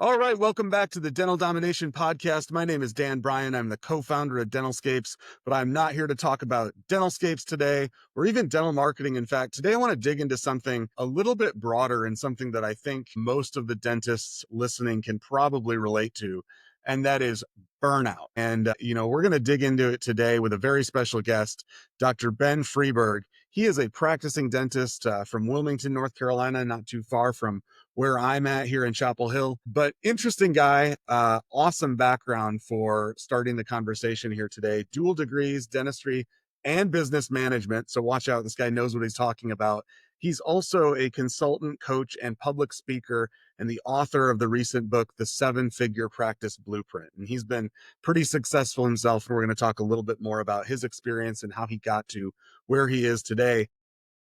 All right, welcome back to the Dental Domination Podcast. My name is Dan Bryan. I'm the co-founder of Dentalscapes, but I'm not here to talk about Dentalscapes today or even dental marketing. In fact, today I want to dig into something a little bit broader and something that I think most of the dentists listening can probably relate to, and that is burnout. And, we're going to dig into it today with a very special guest, Dr. Ben Friberg. He is a practicing dentist from Wilmington, North Carolina, not too far from where I'm at here in Chapel Hill. But interesting guy, awesome background for starting the conversation here today. Dual degrees, dentistry and business management. So watch out, this guy knows what he's talking about. He's also a consultant, coach, and public speaker, and the author of the recent book, The 7-Figure Practice Blueprint. And he's been pretty successful himself. And we're going to talk a little bit more about his experience and how he got to where he is today.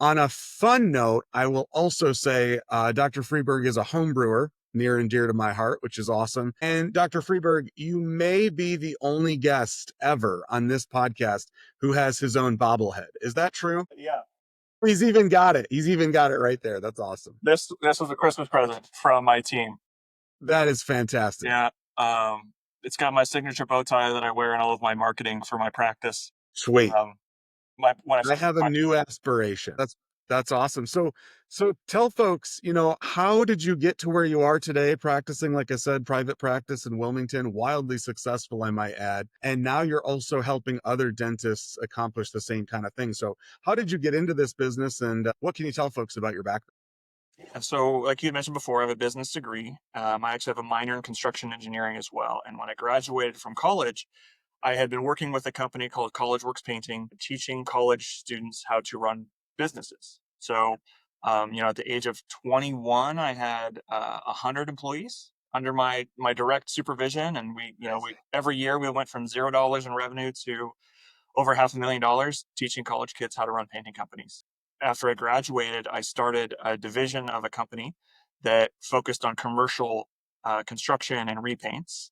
On a fun note, I will also say Dr. Friberg is a home brewer, near and dear to my heart, which is awesome. And Dr. Friberg, you may be the only guest ever on this podcast who has his own bobblehead. Is that true? Yeah. He's even got it. He's even got it right there. That's awesome. This was a Christmas present from my team. That is fantastic. Yeah. It's got my signature bow tie that I wear in all of my marketing for my practice. Sweet. I have a new aspiration. That's awesome. So tell folks, how did you get to where you are today, practicing, like I said, private practice in Wilmington, wildly successful, I might add. And now you're also helping other dentists accomplish the same kind of thing. So how did you get into this business, and what can you tell folks about your background? So, like you mentioned before, I have a business degree. I actually have a minor in construction engineering as well. And when I graduated from college, I had been working with a company called College Works Painting, teaching college students how to run businesses. So, at the age of 21, I had 100 employees under my direct supervision, and we every year we went from $0 in revenue to over $500,000 teaching college kids how to run painting companies. After I graduated, I started a division of a company that focused on commercial construction and repaints.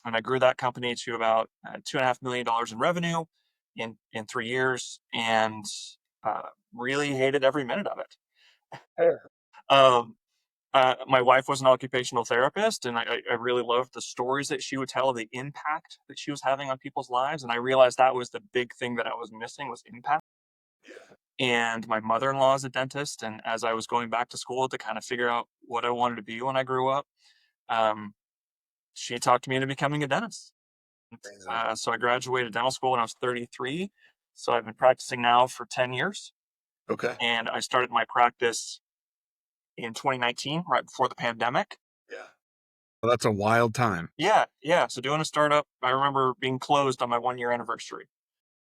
And I grew that company to about $2.5 million in revenue in 3 years, and really hated every minute of it. Um, my wife was an occupational therapist, and I really loved the stories that she would tell, the impact that she was having on people's lives. And I realized that was the big thing that I was missing, was impact. And my mother-in-law is a dentist, and as I was going back to school to kind of figure out what I wanted to be when I grew up, um, she talked me into becoming a dentist. So I graduated dental school when I was 33. So I've been practicing now for 10 years. Okay. And I started my practice in 2019, right before the pandemic. Yeah. Well, that's a wild time. Yeah. So doing a startup, I remember being closed on my 1-year anniversary.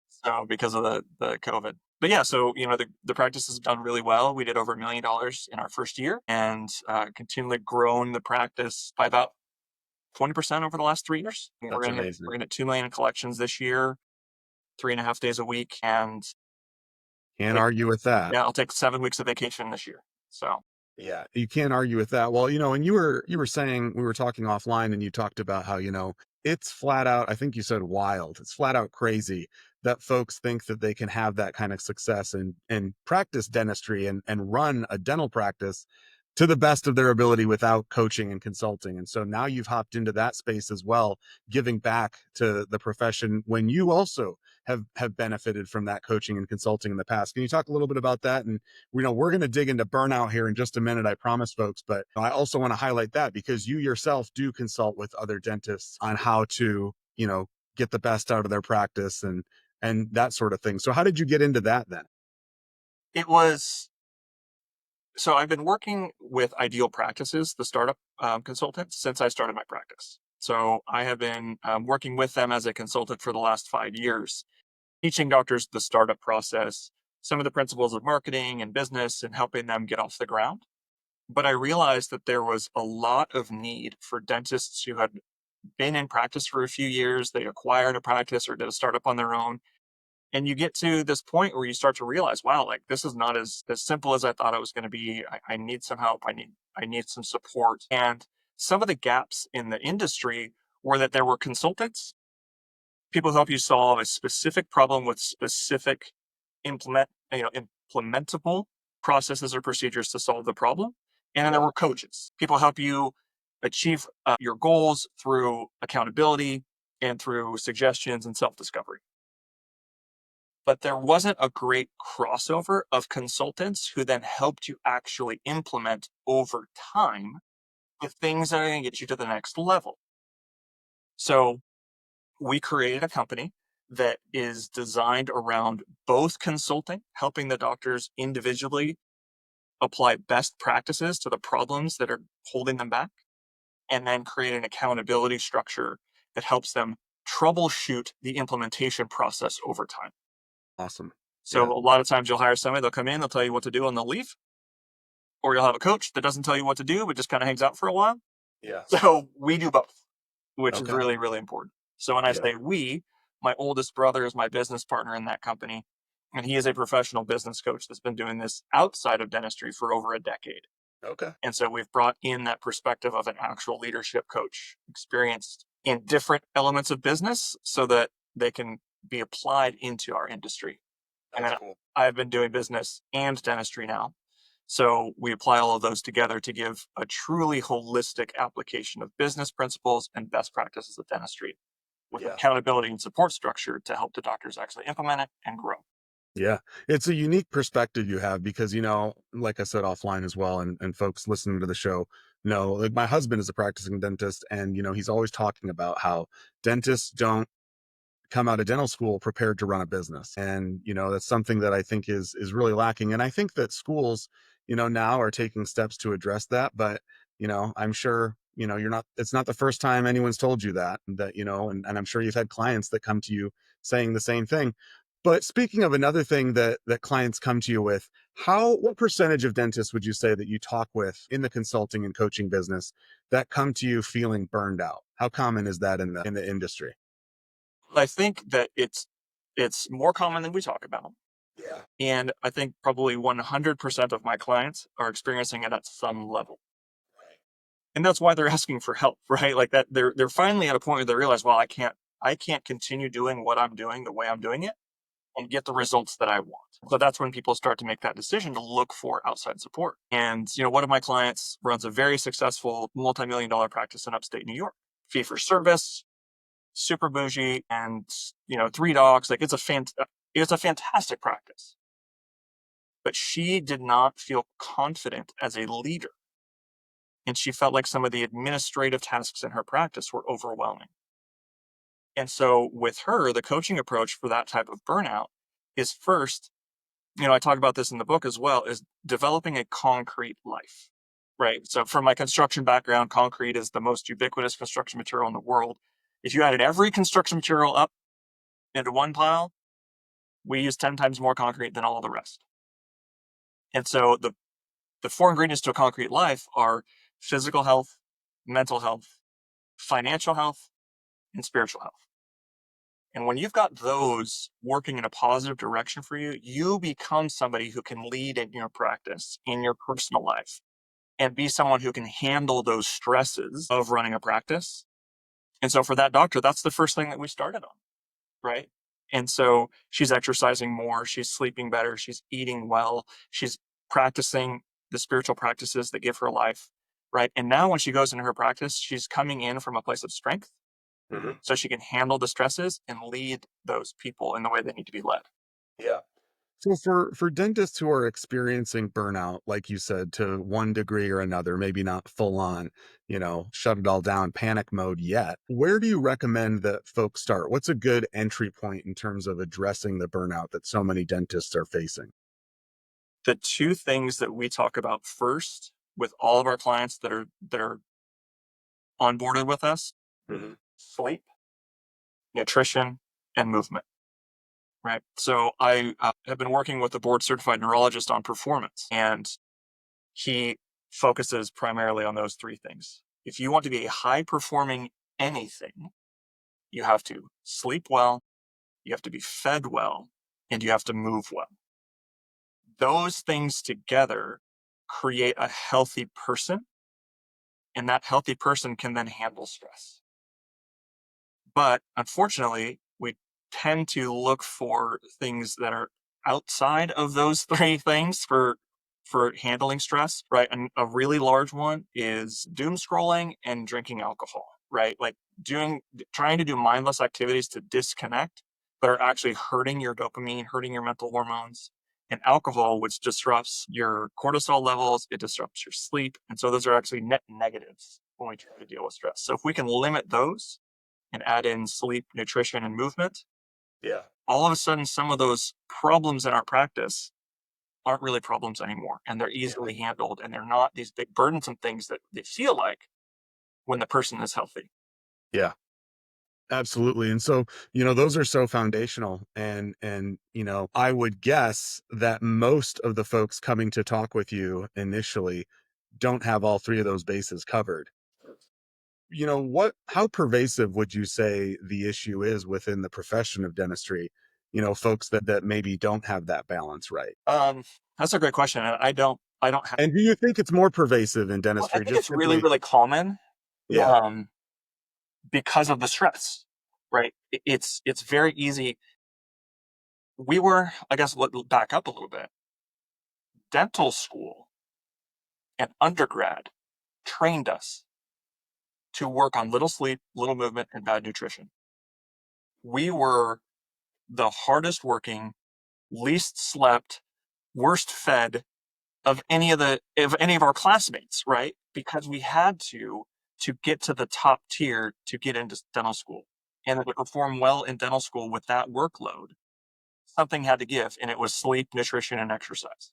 So because of the COVID. But yeah, so, the practice has done really well. We did over $1 million in our first year, and continually grown the practice by about 20% over the last 3 years. That's amazing. We're going to 2 million in collections this year, 3.5 days a week. And Can't argue with that. yeah, I'll take 7 weeks of vacation this year. So yeah, you can't argue with that. Well, and you were saying, we were talking offline, and you talked about how, it's flat out, I think you said wild. It's flat out crazy that folks think that they can have that kind of success and practice dentistry and run a dental practice to the best of their ability without coaching and consulting. And so now you've hopped into that space as well, giving back to the profession when you also have benefited from that coaching and consulting in the past. Can you talk a little bit about that? And we're going to dig into burnout here in just a minute, I promise folks, but I also want to highlight that because you yourself do consult with other dentists on how to, get the best out of their practice and that sort of thing. So how did you get into that then? So I've been working with Ideal Practices, the startup consultant, since I started my practice. So I have been working with them as a consultant for the last 5 years, teaching doctors the startup process, some of the principles of marketing and business, and helping them get off the ground. But I realized that there was a lot of need for dentists who had been in practice for a few years. They acquired a practice or did a startup on their own. And you get to this point where you start to realize, wow, like this is not as simple as I thought it was going to be. I need some help. I need some support. And some of the gaps in the industry were that there were consultants, people who help you solve a specific problem with specific implementable processes or procedures to solve the problem. And then there were coaches, people help you achieve your goals through accountability and through suggestions and self-discovery. But there wasn't a great crossover of consultants who then helped you actually implement over time the things that are going to get you to the next level. So we created a company that is designed around both consulting, helping the doctors individually apply best practices to the problems that are holding them back, and then create an accountability structure that helps them troubleshoot the implementation process over time. Awesome. So Yeah. a lot of times you'll hire somebody, they'll come in, they'll tell you what to do, and they'll leave. Or you'll have a coach that doesn't tell you what to do, but just kind of hangs out for a while. Yeah. So we do both, which is Okay. really, really important. So when I Yeah. say we, my oldest brother is my business partner in that company, and he is a professional business coach that's been doing this outside of dentistry for over a decade. Okay. And so we've brought in that perspective of an actual leadership coach, experienced in different elements of business so that they can be applied into our industry. And That's then cool. I've been doing business and dentistry now. So we apply all of those together to give a truly holistic application of business principles and best practices of dentistry with Yeah. accountability and support structure to help the doctors actually implement it and grow. Yeah. It's a unique perspective you have because, like I said offline as well, and folks listening to the show know, like my husband is a practicing dentist, and, he's always talking about how dentists don't come out of dental school prepared to run a business. And, that's something that I think is really lacking. And I think that schools, now are taking steps to address that. But, I'm sure, it's not the first time anyone's told you that, and I'm sure you've had clients that come to you saying the same thing. But speaking of another thing that clients come to you with, what percentage of dentists would you say that you talk with in the consulting and coaching business that come to you feeling burned out? How common is that in the industry? I think that it's more common than we talk about. Yeah. And I think probably 100% of my clients are experiencing it at some level. And that's why they're asking for help, right? Like that they're finally at a point where they realize, well, I can't continue doing what I'm doing the way I'm doing it and get the results that I want. So that's when people start to make that decision to look for outside support. And one of my clients runs a very successful multi-million dollar practice in upstate New York. Fee for service, super bougie, and 3 docs. Like it's a fantastic practice. But she did not feel confident as a leader. And she felt like some of the administrative tasks in her practice were overwhelming. And so with her, the coaching approach for that type of burnout is first, I talk about this in the book as well, is developing a concrete life, right? So from my construction background, concrete is the most ubiquitous construction material in the world. If you added every construction material up into one pile, we use 10 times more concrete than all of the rest. And so the four ingredients to a concrete life are physical health, mental health, financial health, and spiritual health. And when you've got those working in a positive direction for you, you become somebody who can lead in your practice, in your personal life, and be someone who can handle those stresses of running a practice. And so for that doctor, that's the first thing that we started on, right? And so she's exercising more, she's sleeping better, she's eating well, she's practicing the spiritual practices that give her life, right? And now when she goes into her practice, she's coming in from a place of strength so she can handle the stresses and lead those people in the way they need to be led. Yeah. So for dentists who are experiencing burnout, like you said, to one degree or another, maybe not full on, shut it all down, panic mode yet, where do you recommend that folks start? What's a good entry point in terms of addressing the burnout that so many dentists are facing? The two things that we talk about first with all of our clients that are onboarded with us: Mhm. sleep, nutrition, and movement. Right. So I have been working with a board certified neurologist on performance, and he focuses primarily on those three things. If you want to be a high performing anything, you have to sleep well, you have to be fed well, and you have to move well. Those things together create a healthy person, and that healthy person can then handle stress. But unfortunately, we tend to look for things that are outside of those three things for handling stress, right? And a really large one is doom scrolling and drinking alcohol, right? Like trying to do mindless activities to disconnect, but are actually hurting your dopamine, hurting your mental hormones. And alcohol, which disrupts your cortisol levels, it disrupts your sleep. And so those are actually net negatives when we try to deal with stress. So if we can limit those and add in sleep, nutrition, and movement, Yeah. all of a sudden some of those problems in our practice aren't really problems anymore. And they're easily handled. And they're not these big burdensome things that they feel like when the person is healthy. Yeah. Absolutely. And so, those are so foundational. And, I would guess that most of the folks coming to talk with you initially don't have all three of those bases covered. How pervasive would you say the issue is within the profession of dentistry? Folks that maybe don't have that balance right. That's a great question. And I don't have, And do you think it's more pervasive in well, I dentistry? think Just it's really, simply, really common. yeah, Um, because of the stress, right? It's very easy. I guess, back up a little bit. Dental school and undergrad trained us to work on little sleep, little movement, and bad nutrition. We were the hardest working, least slept, worst fed of any of our classmates, right? Because we had to get to the top tier to get into dental school. And to perform well in dental school with that workload, something had to give, and it was sleep, nutrition, and exercise.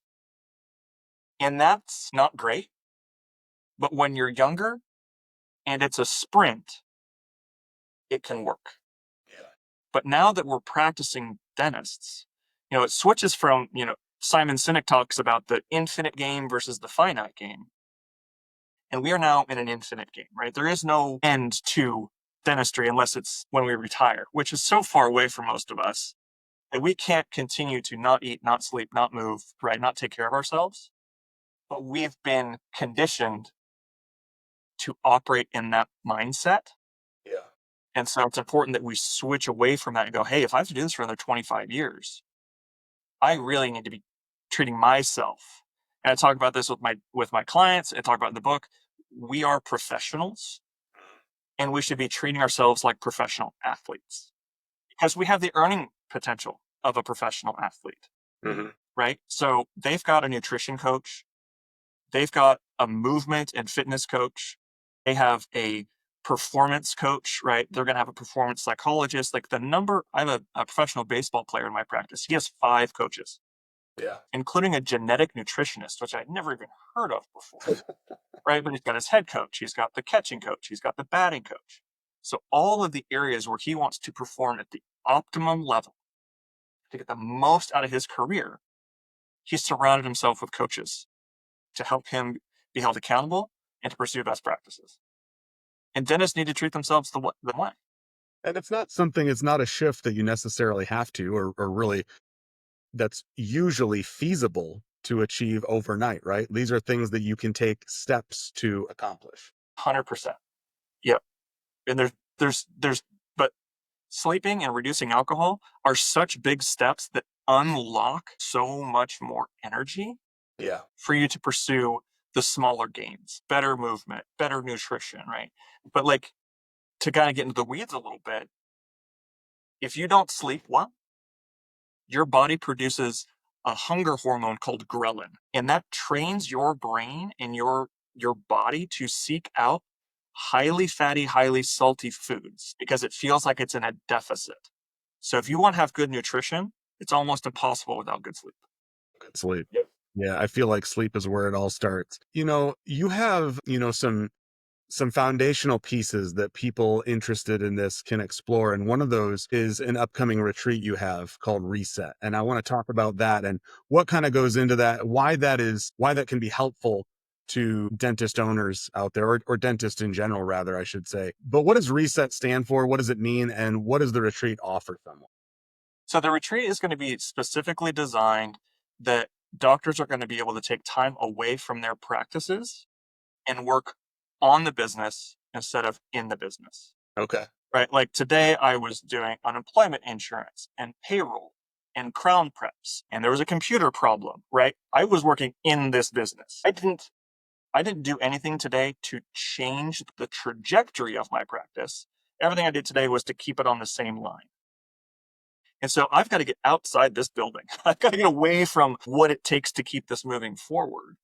And that's not great, but when you're younger and it's a sprint, it can work. yeah, But now that we're practicing dentists, it switches from, Simon Sinek talks about the infinite game versus the finite game. And we are now in an infinite game, right? There is no end to dentistry unless it's when we retire, which is so far away for most of us that we can't continue to not eat, not sleep, not move, right? Not take care of ourselves. But we've been conditioned to operate in that mindset. yeah. And so it's important that we switch away from that and go, hey, if I have to do this for another 25 years, I really need to be treating myself. And I talk about this with my clients. I talk about in the book. We are professionals, and we should be treating ourselves like professional athletes because we have the earning potential of a professional athlete, Hmm. right? So they've got a nutrition coach, they've got a movement and fitness coach, they have a performance coach, right? They're going to have a performance psychologist. Like I have a professional baseball player in my practice. He has 5 coaches, Yeah. including a genetic nutritionist, which I'd never even heard of before, right? But he's got his head coach, he's got the catching coach, he's got the batting coach. So all of the areas where he wants to perform at the optimum level to get the most out of his career, he's surrounded himself with coaches to help him be held accountable and to pursue best practices. And dentists need to treat themselves the way. And it's not a shift that you necessarily have to, or really that's usually feasible to achieve overnight, right? These are things that you can take steps to accomplish. 100%. Yep. And but sleeping and reducing alcohol are such big steps that unlock so much more energy Yeah. for you to pursue the smaller gains, better movement, better nutrition, right? But like, to kind of get into the weeds a little bit, if you don't sleep well, your body produces a hunger hormone called ghrelin, and that trains your brain and your body to seek out highly fatty, highly salty foods because it feels like it's in a deficit. So if you want to have good nutrition, it's almost impossible without good sleep. Good sleep. Yep. Yeah, I feel like sleep is where it all starts. You have, some foundational pieces that people interested in this can explore. And one of those is an upcoming retreat you have called Reset. And I want to talk about that and what kind of goes into that, why that can be helpful to dentist owners out there, or dentists in general, rather, I should say. But what does Reset stand for? What does it mean? And what does the retreat offer someone? So the retreat is going to be specifically designed that doctors are going to be able to take time away from their practices and work on the business instead of in the business. Okay. Right? Like today, I was doing unemployment insurance and payroll and crown preps, and there was a computer problem, right? I was working in this business. I didn't do anything today to change the trajectory of my practice. Everything I did today was to keep it on the same line. And so I've got to get outside this building. I've got to get away from what it takes to keep this moving forward,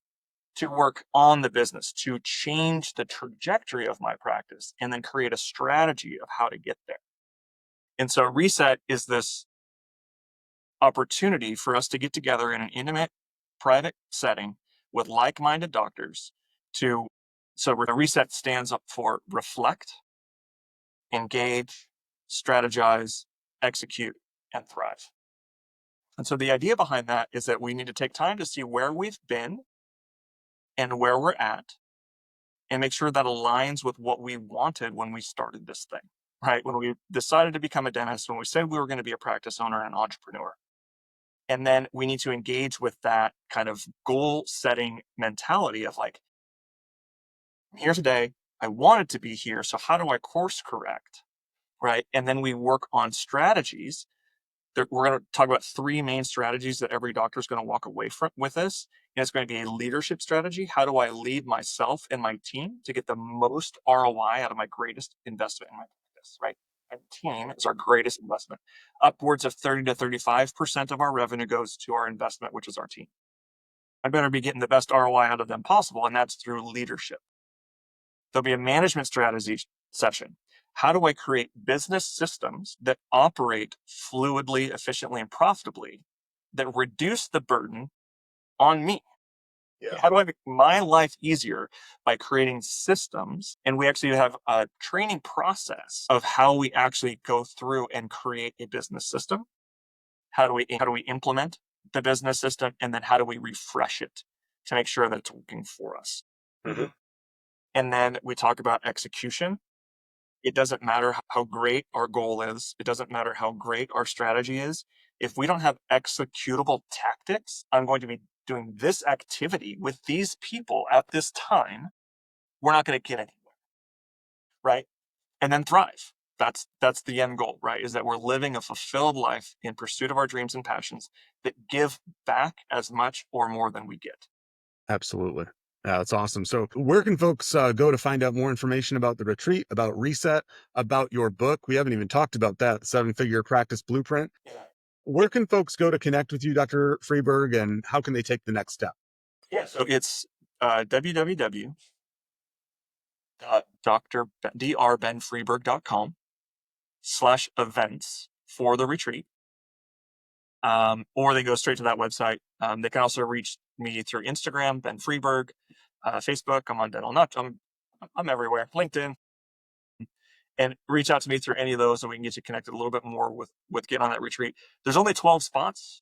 to work on the business, to change the trajectory of my practice, and then create a strategy of how to get there. And so Reset is this opportunity for us to get together in an intimate, private setting with like-minded doctors so Reset stands up for reflect, engage, strategize, execute, and thrive. And so the idea behind that is that we need to take time to see where we've been and where we're at, and make sure that aligns with what we wanted when we started this thing, right? When we decided to become a dentist, when we said we were going to be a practice owner and an entrepreneur. And then we need to engage with that kind of goal setting mentality of like, I'm here today, I wanted to be here, so how do I course correct, right? And then we work on strategies. We're going to talk about three main strategies that every doctor is going to walk away from with this. And it's going to be a leadership strategy. How do I lead myself and my team to get the most ROI out of my greatest investment in my practice, right? And team is our greatest investment. Upwards of 30 to 35% of our revenue goes to our investment, which is our team. I better be getting the best ROI out of them possible, and that's through leadership. There'll be a management strategy session. How do I create business systems that operate fluidly, efficiently, and profitably that reduce the burden on me? Yeah. How do I make my life easier by creating systems? And we actually have a training process of how we actually go through and create a business system. How do we implement the business system? And then how do we refresh it to make sure that it's working for us? Mm-hmm. And then we talk about execution. It doesn't matter how great our goal is. It doesn't matter how great our strategy is. If we don't have executable tactics, I'm going to be doing this activity with these people at this time, we're not going to get anywhere, right? And then thrive. That's the end goal, right? Is that we're living a fulfilled life in pursuit of our dreams and passions that give back as much or more than we get. Absolutely. Yeah, that's awesome. So where can folks go to find out more information about the retreat, about Reset, about your book? We haven't even talked about that, the 7-Figure Practice Blueprint. Yeah. Where can folks go to connect with you, Dr. Friberg, and how can they take the next step? Yeah. So it's www.drbenfreiberg.com/events for the retreat. Or they go straight to that website. They can also reach me through Instagram, Ben Friberg, Facebook. I'm on Dental Nut. I'm everywhere. LinkedIn, and reach out to me through any of those, and we can get you connected a little bit more with getting on that retreat. There's only 12 spots.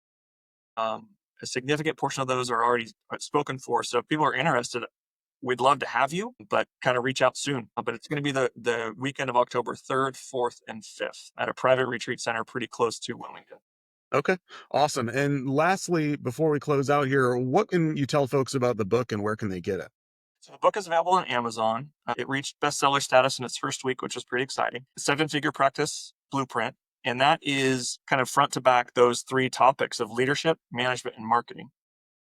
A significant portion of those are already spoken for. So if people are interested, we'd love to have you, but kind of reach out soon. But it's going to be the weekend of October 3rd, 4th, and 5th at a private retreat center pretty close to Wilmington. Okay, awesome. And lastly, before we close out here, what can you tell folks about the book and where can they get it? So the book is available on Amazon. It reached bestseller status in its first week, which was pretty exciting. 7-Figure Practice Blueprint. And that is kind of front to back those three topics of leadership, management, and marketing.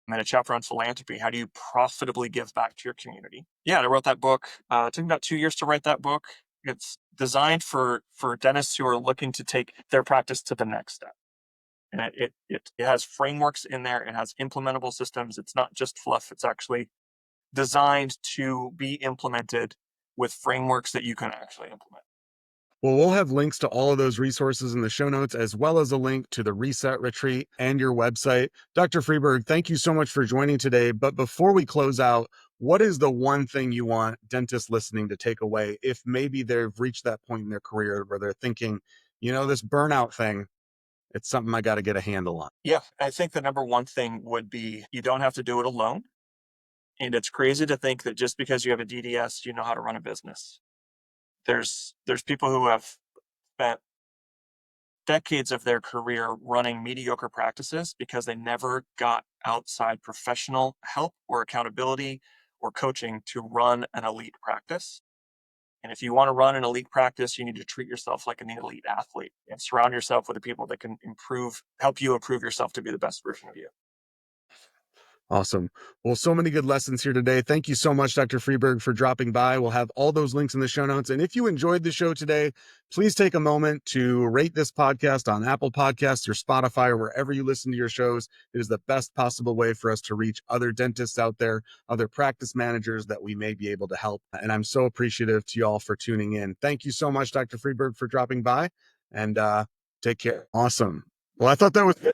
And then a chapter on philanthropy. How do you profitably give back to your community? Yeah, I wrote that book. It took me about 2 years to write that book. It's designed for dentists who are looking to take their practice to the next step. And it has frameworks in there. It has implementable systems. It's not just fluff. It's actually designed to be implemented with frameworks that you can actually implement. Well, we'll have links to all of those resources in the show notes, as well as a link to the Reset Retreat and your website. Dr. Friberg, thank you so much for joining today. But before we close out, what is the one thing you want dentists listening to take away if maybe they've reached that point in their career where they're thinking, this burnout thing, it's something I got to get a handle on? Yeah, I think the number one thing would be you don't have to do it alone. And it's crazy to think that just because you have a DDS, you know how to run a business. There's people who have spent decades of their career running mediocre practices because they never got outside professional help or accountability or coaching to run an elite practice. And if you want to run an elite practice, you need to treat yourself like an elite athlete and surround yourself with the people that can help you improve yourself to be the best version of you. Awesome. Well, so many good lessons here today. Thank you so much, Dr. Friberg, for dropping by. We'll have all those links in the show notes. And if you enjoyed the show today, please take a moment to rate this podcast on Apple Podcasts or Spotify or wherever you listen to your shows. It is the best possible way for us to reach other dentists out there, other practice managers that we may be able to help. And I'm so appreciative to you all for tuning in. Thank you so much, Dr. Friberg, for dropping by, and take care. Awesome. Well, I thought that was